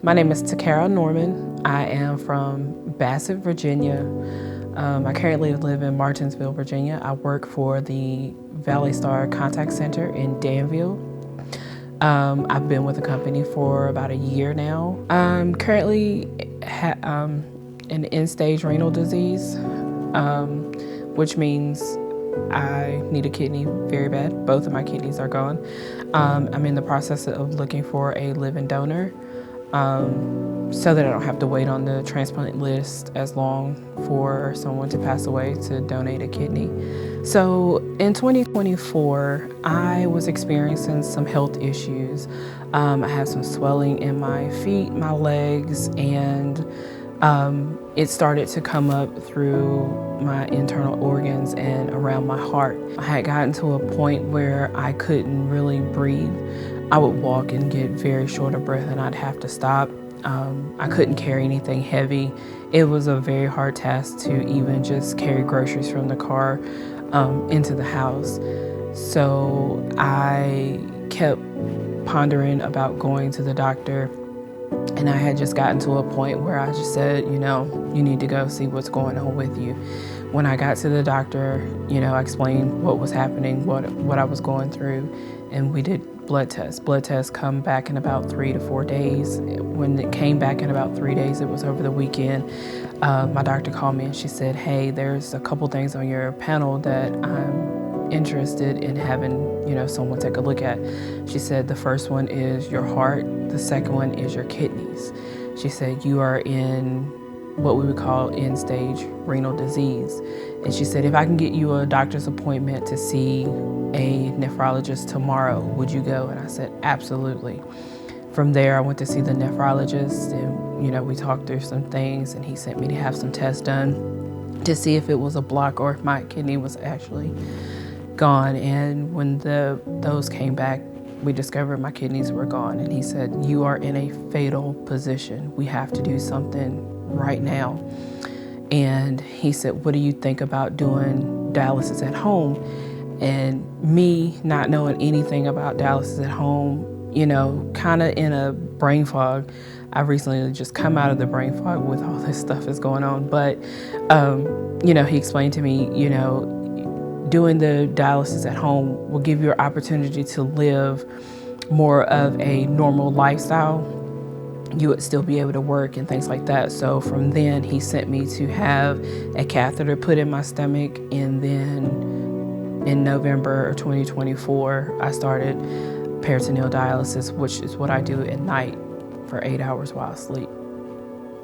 My name is Takara Norman. I am from Bassett, Virginia. I currently live in Martinsville, Virginia. I work for the Valley Star Contact Center in Danville. I've been with the company for about a year now. I'm currently in end-stage renal disease, which means I need a kidney very bad. Both of my kidneys are gone. I'm in the process of looking for a living donor so that I don't have to wait on the transplant list as long for someone to pass away to donate a kidney. So in 2024, I was experiencing some health issues. I had some swelling in my feet, my legs, and it started to come up through my internal organs and around my heart. I had gotten to a point where I couldn't really breathe. I would walk and get very short of breath and I'd have to stop. I couldn't carry anything heavy. It was a very hard task to even just carry groceries from the car into the house. So I kept pondering about going to the doctor, and I had just gotten to a point where I just said, you need to go see what's going on with you. When I got to the doctor, I explained what was happening, what I was going through, and we did blood tests. Blood tests come back in about 3 to 4 days. When it came back in about 3 days, it was over the weekend. My doctor called me and she said, hey, there's a couple things on your panel that I'm interested in having, someone take a look at. She said the first one is your heart, the second one is your kidneys. She said you are in what we would call end-stage renal disease. And she said, if I can get you a doctor's appointment to see a nephrologist tomorrow, would you go? And I said, absolutely. From there, I went to see the nephrologist and, we talked through some things, and he sent me to have some tests done to see if it was a block or if my kidney was actually gone. And when those came back, we discovered my kidneys were gone. And he said, you are in a fatal position. We have to do something right now. And he said, what do you think about doing dialysis at home? And me not knowing anything about dialysis at home, kind of in a brain fog. I've recently just come out of the brain fog with all this stuff that's going on. But, he explained to me, doing the dialysis at home will give you an opportunity to live more of a normal lifestyle. You would still be able to work and things like that. So from then, he sent me to have a catheter put in my stomach. And then in November of 2024, I started peritoneal dialysis, which is what I do at night for 8 hours while I sleep.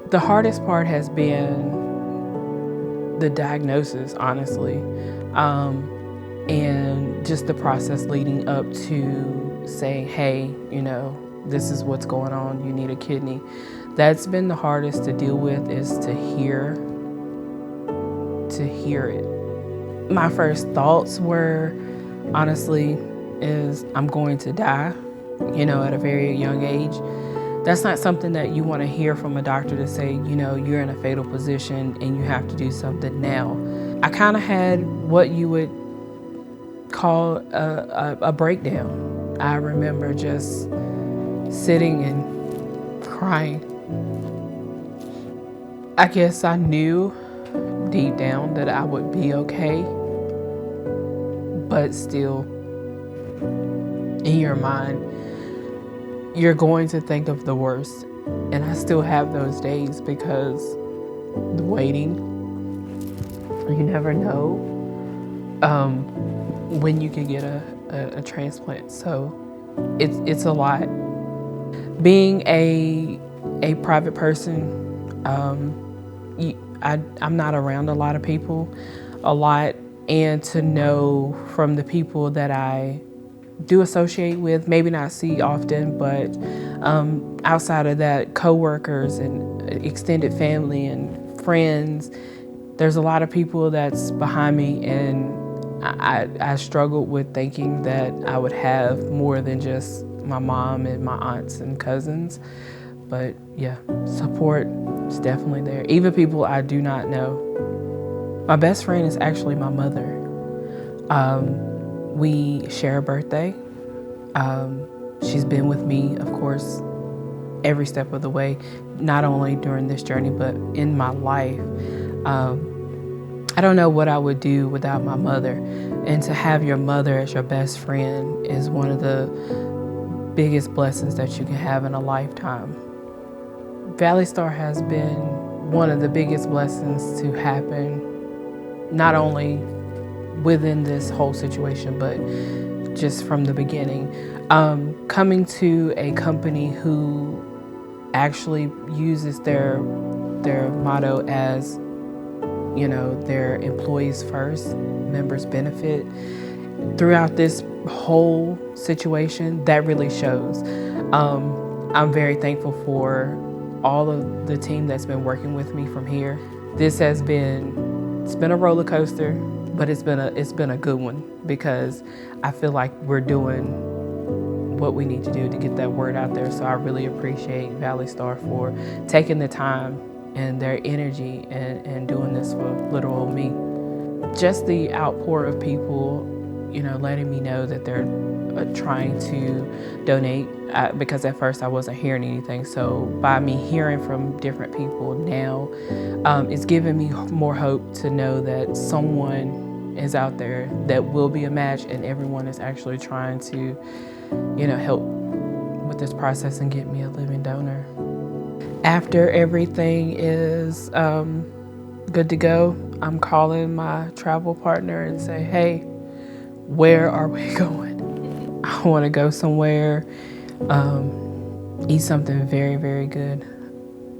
The hardest part has been the diagnosis, honestly, and just the process leading up to saying, hey, this is what's going on, you need a kidney. That's been the hardest to deal with, is to hear it. My first thoughts were, honestly, is I'm going to die, at a very young age. That's not something that you want to hear from a doctor, to say, you're in a fatal position and you have to do something now. I kind of had what you would call a breakdown. I remember just sitting and crying. I guess I knew deep down that I would be okay, but still, in your mind, you're going to think of the worst. And I still have those days, because the waiting, you never know when you can get a transplant. So it's a lot. Being a private person, I'm not around a lot of people a lot, and to know from the people that I do associate with, maybe not see often, but outside of that, coworkers and extended family and friends, there's a lot of people that's behind me, and I struggled with thinking that I would have more than just my mom and my aunts and cousins. But yeah, support is definitely there. Even people I do not know. My best friend is actually my mother. We share a birthday. She's been with me, of course, every step of the way, not only during this journey, but in my life. I don't know what I would do without my mother. And to have your mother as your best friend is one of the biggest blessings that you can have in a lifetime. Valley Star has been one of the biggest blessings to happen, not only within this whole situation, but just from the beginning. Coming to a company who actually uses their motto as, you know, their employees first, members benefit. Throughout this whole situation, that really shows. I'm very thankful for all of the team that's been working with me from here. It's been a roller coaster, but it's been a good one, because I feel like we're doing what we need to do to get that word out there. So I really appreciate Valley Star for taking the time and their energy and doing this for little old me. Just the outpour of people, you know, letting me know that they're trying to donate, because at first I wasn't hearing anything. So by me hearing from different people now, it's given me more hope to know that someone is out there that will be a match, and everyone is actually trying to, you know, help with this process and get me a living donor. After everything is good to go, I'm calling my travel partner and say, hey, where are we going? I want to go somewhere, eat something very, very good,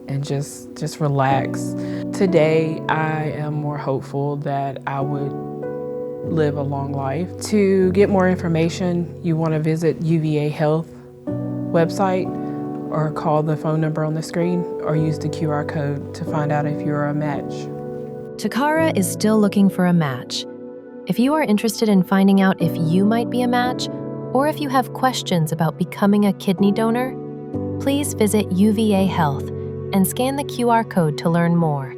and just relax. Today, I am more hopeful that I would live a long life. To get more information, you want to visit UVA Health website, or call the phone number on the screen, or use the QR code to find out if you're a match. Takara is still looking for a match. If you are interested in finding out if you might be a match, or if you have questions about becoming a kidney donor, please visit UVA Health and scan the QR code to learn more.